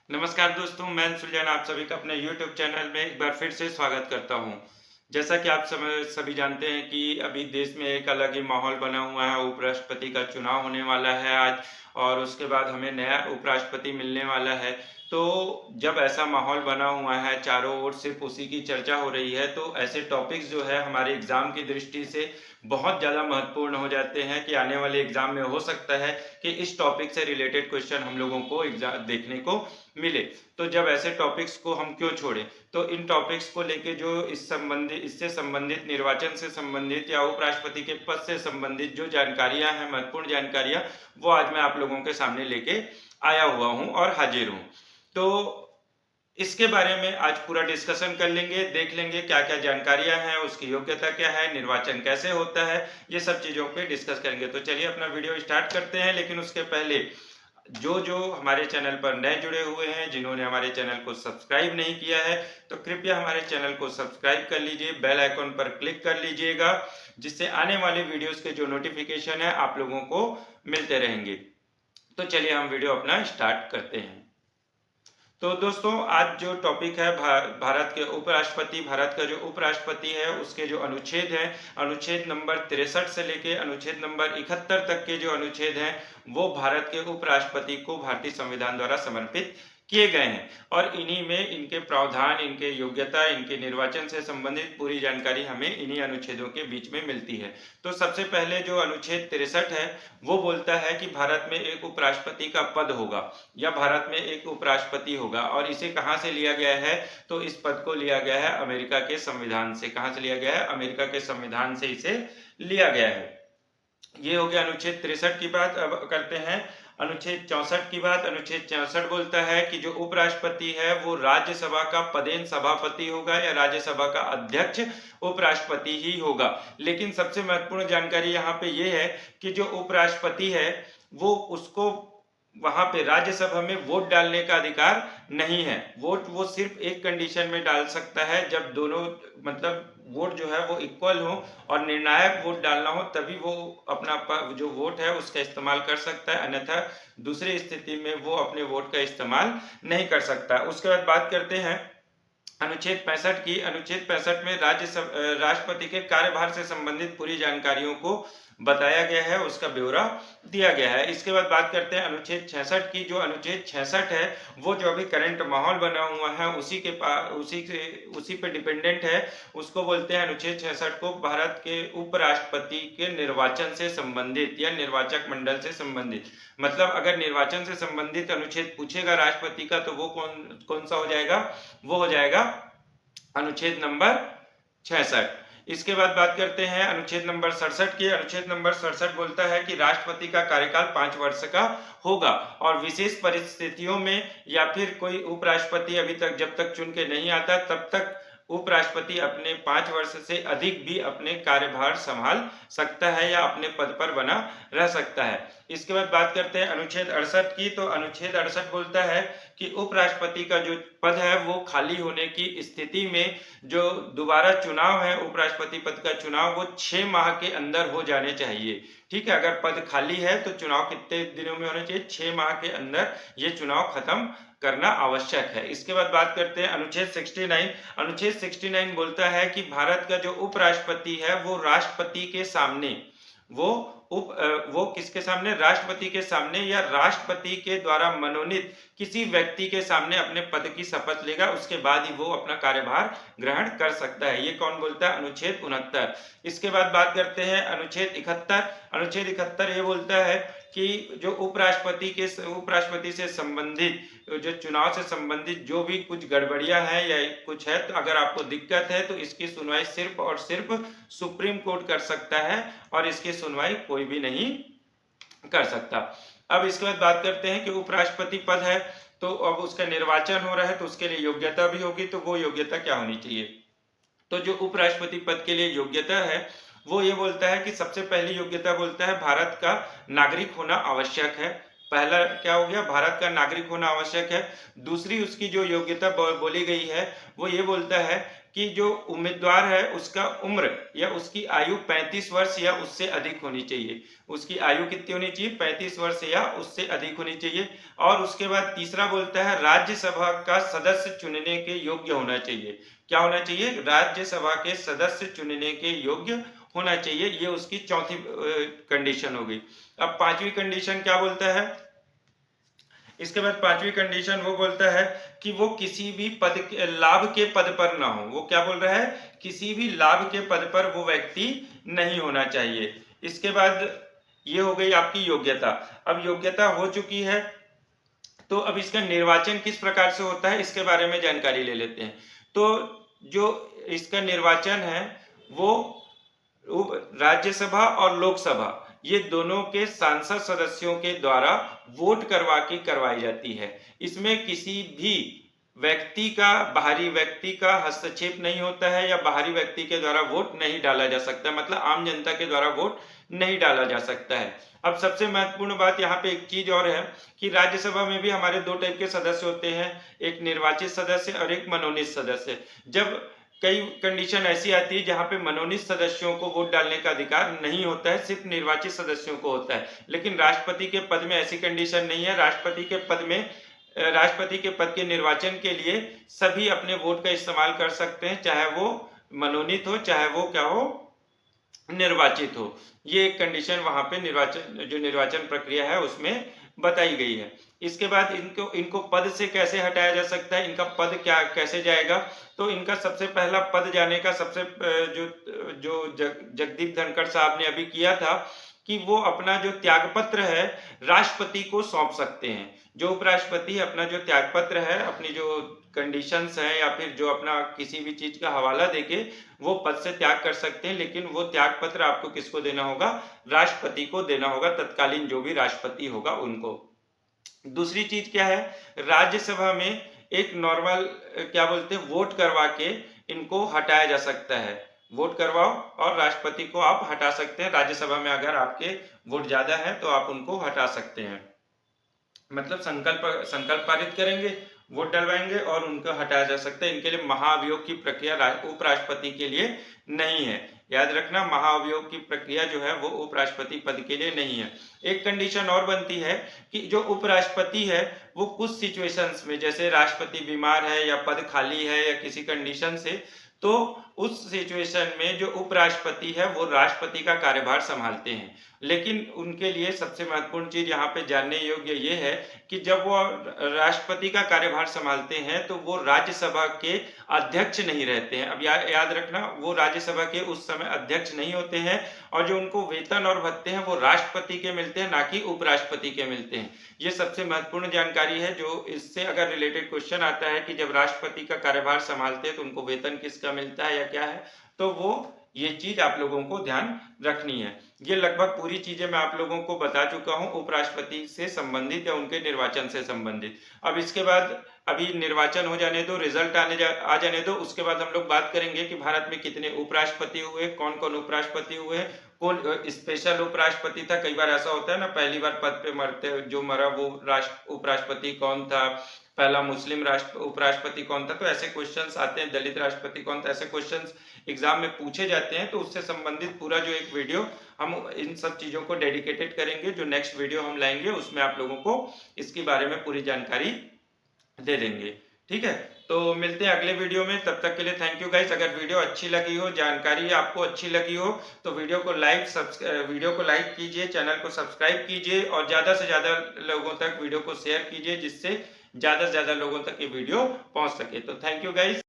नमस्कार दोस्तों, मैं सुलझान आप सभी का अपने YouTube चैनल में एक बार फिर से स्वागत करता हूं। जैसा कि आप सभी जानते हैं कि अभी देश में एक अलग ही माहौल बना हुआ है। उपराष्ट्रपति का चुनाव होने वाला है आज और उसके बाद हमें नया उपराष्ट्रपति मिलने वाला है। तो जब ऐसा माहौल बना हुआ है, चारों ओर सिर्फ उसी की चर्चा हो रही है, तो ऐसे टॉपिक्स जो है हमारे एग्जाम की दृष्टि से बहुत ज़्यादा महत्वपूर्ण हो जाते हैं कि आने वाले एग्जाम में हो सकता है कि इस टॉपिक से रिलेटेड क्वेश्चन हम लोगों को एग्जाम देखने को मिले। तो जब ऐसे टॉपिक्स को हम क्यों छोड़ें, तो इन टॉपिक्स को लेके जो इससे संबंधित, निर्वाचन से संबंधित या उपराष्ट्रपति के पद से संबंधित जो जानकारियां हैं, महत्वपूर्ण जानकारियां, वो आज मैं आप लोगों के सामने लेके आया हुआ हूं और हाजिर हूं। तो इसके बारे में आज पूरा डिस्कशन कर लेंगे, देख लेंगे क्या क्या जानकारियां हैं, उसकी योग्यता क्या है, निर्वाचन कैसे होता है, ये सब चीजों पे डिस्कस करेंगे। तो चलिए अपना वीडियो स्टार्ट करते हैं। लेकिन उसके पहले जो जो हमारे चैनल पर नए जुड़े हुए हैं, जिन्होंने हमारे चैनल को सब्सक्राइब नहीं किया है, तो कृपया हमारे चैनल को सब्सक्राइब कर लीजिए, बेल आइकॉन पर क्लिक कर लीजिएगा, जिससे आने वाले वीडियोस के जो नोटिफिकेशन है आप लोगों को मिलते रहेंगे। तो चलिए हम वीडियो अपना स्टार्ट करते हैं। तो दोस्तों, आज जो टॉपिक है भारत के उपराष्ट्रपति, भारत का जो उपराष्ट्रपति है उसके जो अनुच्छेद हैं, अनुच्छेद नंबर 63 से लेके अनुच्छेद नंबर 71 तक के जो अनुच्छेद हैं, वो भारत के उपराष्ट्रपति को भारतीय संविधान द्वारा समर्पित किए गए हैं। और इन्हीं में इनके प्रावधान, इनके योग्यता, इनके निर्वाचन से संबंधित पूरी जानकारी हमें इन्हीं अनुच्छेदों के बीच में मिलती है। तो सबसे पहले जो अनुच्छेद 63 है वो बोलता है कि भारत में एक उपराष्ट्रपति का पद होगा या भारत में एक उपराष्ट्रपति होगा। और इसे कहां से लिया गया है, तो इस पद को लिया गया है अमेरिका के संविधान से। कहां से लिया गया है? अमेरिका के संविधान से इसे लिया गया है। ये हो गया अनुच्छेद 63 की बात। अब करते हैं अनुच्छेद 64 की बात। अनुच्छेद 64 बोलता है कि जो उपराष्ट्रपति है वो राज्यसभा का पदेन सभापति होगा या राज्यसभा का अध्यक्ष उपराष्ट्रपति ही होगा। लेकिन सबसे महत्वपूर्ण जानकारी यहाँ पे ये है कि जो उपराष्ट्रपति है वो उसको वहां पे राज्यसभा में वोट डालने का अधिकार नहीं है। वोट वो सिर्फ एक कंडीशन में डाल सकता है, जब दोनों मतलब वोट जो है वो इक्वल हो और निर्णायक वोट डालना हो, तभी वो अपना जो वोट है उसका इस्तेमाल कर सकता है। अन्यथा दूसरी स्थिति में वो अपने वोट का इस्तेमाल नहीं कर सकता। उसके बाद बात करते हैं अनुच्छेद 65 की। अनुच्छेद 65 में राष्ट्रपति के कार्यभार से संबंधित पूरी जानकारियों को बताया गया है, उसका ब्यौरा दिया गया है। इसके बाद बात करते हैं अनुच्छेद 66 की। जो अनुच्छेद 66 है वो जो अभी करंट माहौल बना हुआ है उसी पे डिपेंडेंट है। उसको बोलते हैं अनुच्छेद 66 को भारत के उपराष्ट्रपति के निर्वाचन से संबंधित या निर्वाचक मंडल से संबंधित। मतलब अगर निर्वाचन से संबंधित अनुच्छेद पूछेगा राष्ट्रपति का, तो वो कौन कौन सा हो जाएगा? वो हो जाएगा अनुच्छेद नंबर 66। इसके बाद बात करते हैं अनुच्छेद नंबर 67 की। अनुच्छेद नंबर 67 बोलता है कि राष्ट्रपति का कार्यकाल 5 वर्ष का होगा और विशेष परिस्थितियों में या फिर कोई उपराष्ट्रपति अभी तक जब तक चुन के नहीं आता तब तक उपराष्ट्रपति अपने 5 वर्ष से अधिक भी अपने कार्यभार संभाल सकता है या अपने पद पर बना रह सकता है। इसके बाद बात करते हैं अनुच्छेद 68 की। तो अनुच्छेद 68 बोलता है कि उपराष्ट्रपति का जो पद है वो खाली होने की स्थिति में जो दोबारा चुनाव है, उपराष्ट्रपति पद का चुनाव, वो 6 माह के अंदर हो जाने चाहिए। ठीक है, अगर पद खाली है तो चुनाव कितने दिनों में होना चाहिए? 6 माह के अंदर ये चुनाव खत्म करना आवश्यक है। इसके बाद बात करते हैं अनुच्छेद 69। अनुच्छेद 69 बोलता है कि भारत का जो उपराष्ट्रपति है वो राष्ट्रपति के सामने वो किसके सामने? राष्ट्रपति के सामने या राष्ट्रपति के द्वारा मनोनीत किसी व्यक्ति के सामने अपने पद की शपथ लेगा, उसके बाद ही वो अपना कार्यभार ग्रहण कर सकता है। ये कौन बोलता है? अनुच्छेद 69। इसके बाद बात करते हैं अनुच्छेद 71। अनुच्छेद 71 ये बोलता है कि जो उपराष्ट्रपति से संबंधित, जो चुनाव से संबंधित जो भी कुछ गड़बड़ियां हैं या कुछ है, तो अगर आपको दिक्कत है तो इसकी सुनवाई सिर्फ और सिर्फ सुप्रीम कोर्ट कर सकता है और इसकी सुनवाई कोई भी नहीं कर सकता। अब इसके बाद बात करते हैं कि उपराष्ट्रपति पद है तो अब उसका निर्वाचन हो रहा है तो उसके लिए योग्यता भी होगी। तो वो योग्यता क्या होनी चाहिए? तो जो उपराष्ट्रपति पद के लिए योग्यता है वो ये बोलता है कि सबसे पहली योग्यता बोलता है भारत का नागरिक होना आवश्यक है। पहला क्या हो गया, भारत का नागरिक होना आवश्यक है। दूसरी उसकी जो योग्यता बोली गई है वो ये बोलता है कि जो उम्मीदवार है उसका उम्र या उसकी आयु 35 वर्ष या उससे अधिक होनी चाहिए। उसकी आयु कितनी होनी चाहिए, 35 वर्ष या उससे अधिक होनी चाहिए। और उसके बाद तीसरा बोलता है राज्यसभा का सदस्य चुनने के योग्य होना चाहिए। क्या होना चाहिए, राज्यसभा के सदस्य चुनने के योग्य होना चाहिए। ये उसकी चौथी कंडीशन हो गई। अब पांचवी कंडीशन क्या बोलता है, इसके बाद पांचवी कंडीशन वो बोलता है कि वो किसी भी पद के लाभ के पद पर ना हो। वो क्या बोल रहा है, किसी भी लाभ के पद पर वो व्यक्ति नहीं होना चाहिए। इसके बाद ये हो गई आपकी योग्यता। अब योग्यता हो चुकी है तो अब इसका निर्वाचन किस प्रकार से होता है इसके बारे में जानकारी ले लेते हैं। तो जो इसका निर्वाचन है वो राज्यसभा और लोकसभा ये दोनों के सांसद सदस्यों के द्वारा वोट करवा के करवाई जाती है। इसमें किसी भी व्यक्ति का, बाहरी व्यक्ति का हस्तक्षेप नहीं होता है या बाहरी व्यक्ति के द्वारा वोट नहीं डाला जा सकता, मतलब आम जनता के द्वारा वोट नहीं डाला जा सकता है। अब सबसे महत्वपूर्ण बात यहाँ पे एक चीज और है कि राज्यसभा में भी हमारे दो टाइप के सदस्य होते हैं, एक निर्वाचित सदस्य और एक मनोनीत सदस्य। जब कई कंडीशन ऐसी आती है जहां पे मनोनीत सदस्यों को वोट डालने का अधिकार नहीं होता है, सिर्फ निर्वाचित सदस्यों को होता है। लेकिन राष्ट्रपति के पद में ऐसी कंडीशन नहीं है। राष्ट्रपति के पद में, राष्ट्रपति के पद के निर्वाचन के लिए सभी अपने वोट का इस्तेमाल कर सकते हैं, चाहे वो मनोनीत हो चाहे वो क्या हो, निर्वाचित हो। ये एक कंडीशन वहां पे निर्वाचन प्रक्रिया है उसमें बताई गई है। इसके बाद इनको पद से कैसे हटाया जा सकता है, इनका पद क्या कैसे जाएगा, तो इनका सबसे पहला पद जाने का सबसे जगदीप धनखड़ साहब ने अभी किया था कि वो अपना जो त्यागपत्र है राष्ट्रपति को सौंप सकते हैं। जो उपराष्ट्रपति अपना जो त्यागपत्र है, अपनी जो कंडीशंस है या फिर जो अपना किसी भी चीज का हवाला देके वो पद से त्याग कर सकते हैं, लेकिन वो त्याग पत्र आपको किसको देना होगा, राष्ट्रपति को देना होगा, तत्कालीन जो भी राष्ट्रपति होगा उनको। दूसरी चीज क्या है, राज्यसभा में एक नॉर्मल क्या बोलते हैं वोट करवा के इनको हटाया जा सकता है। वोट करवाओ और राष्ट्रपति को आप हटा सकते हैं। राज्यसभा में अगर आपके वोट ज्यादा है तो आप उनको हटा सकते हैं, मतलब संकल्प पारित करेंगे, वोट डलवाएंगे और उनको हटाया जा सकता है। इनके लिए महाभियोग की प्रक्रिया उपराष्ट्रपति के लिए नहीं है। याद रखना, महाभियोग की प्रक्रिया जो है वो उपराष्ट्रपति पद के लिए नहीं है। एक कंडीशन और बनती है कि जो उपराष्ट्रपति है वो कुछ सिचुएशंस में, जैसे राष्ट्रपति बीमार है या पद खाली है या किसी कंडीशन से, तो उस सिचुएशन में जो उपराष्ट्रपति है वो राष्ट्रपति का कार्यभार संभालते हैं। लेकिन उनके लिए सबसे महत्वपूर्ण चीज यहाँ पे जानने योग्य ये है कि जब वो राष्ट्रपति का कार्यभार संभालते हैं तो वो राज्यसभा के अध्यक्ष नहीं रहते हैं। अब याद रखना, वो राज्यसभा के उस समय अध्यक्ष नहीं होते हैं और जो उनको वेतन और भत्ते हैं वो राष्ट्रपति के मिलते हैं, ना कि उपराष्ट्रपति के मिलते हैं। ये सबसे महत्वपूर्ण जानकारी है, जो इससे अगर रिलेटेड क्वेश्चन आता है कि जब राष्ट्रपति का कार्यभार संभालते हैं तो उनको वेतन किसका मिलता है या क्या है, तो वो ये चीज आप लोगों को ध्यान रखनी है। ये लगभग पूरी चीजें मैं आप लोगों को बता चुका हूं उपराष्ट्रपति से संबंधित या उनके निर्वाचन से संबंधित। अब इसके बाद अभी निर्वाचन हो जाने दो, रिजल्ट आ जाने दो, उसके बाद हम लोग बात करेंगे कि भारत में कितने उपराष्ट्रपति हुए, कौन कौन उपराष्ट्रपति हुए, कौन स्पेशल उपराष्ट्रपति था। कई बार ऐसा होता है ना, पहली बार पद पे मरते जो मरा वो उपराष्ट्रपति कौन था, पहला मुस्लिम उपराष्ट्रपति कौन था, तो ऐसे क्वेश्चंस आते हैं। दलित राष्ट्रपति कौन था, ऐसे क्वेश्चंस एग्जाम में पूछे जाते हैं। तो उससे संबंधित पूरा जो एक वीडियो हम इन सब चीजों को डेडिकेटेड करेंगे, जो नेक्स्ट वीडियो हम लाएंगे उसमें आप लोगों को इसके बारे में पूरी जानकारी दे देंगे। ठीक है, तो मिलते हैं अगले वीडियो में, तब तक के लिए थैंक यू गाइस। अगर वीडियो अच्छी लगी हो, जानकारी आपको अच्छी लगी हो, तो वीडियो को लाइक कीजिए, चैनल को सब्सक्राइब कीजिए और ज्यादा से ज्यादा लोगों तक वीडियो को शेयर कीजिए, जिससे ज्यादा से ज्यादा लोगों तक ये वीडियो पहुंच सके। तो थैंक यू गाइस।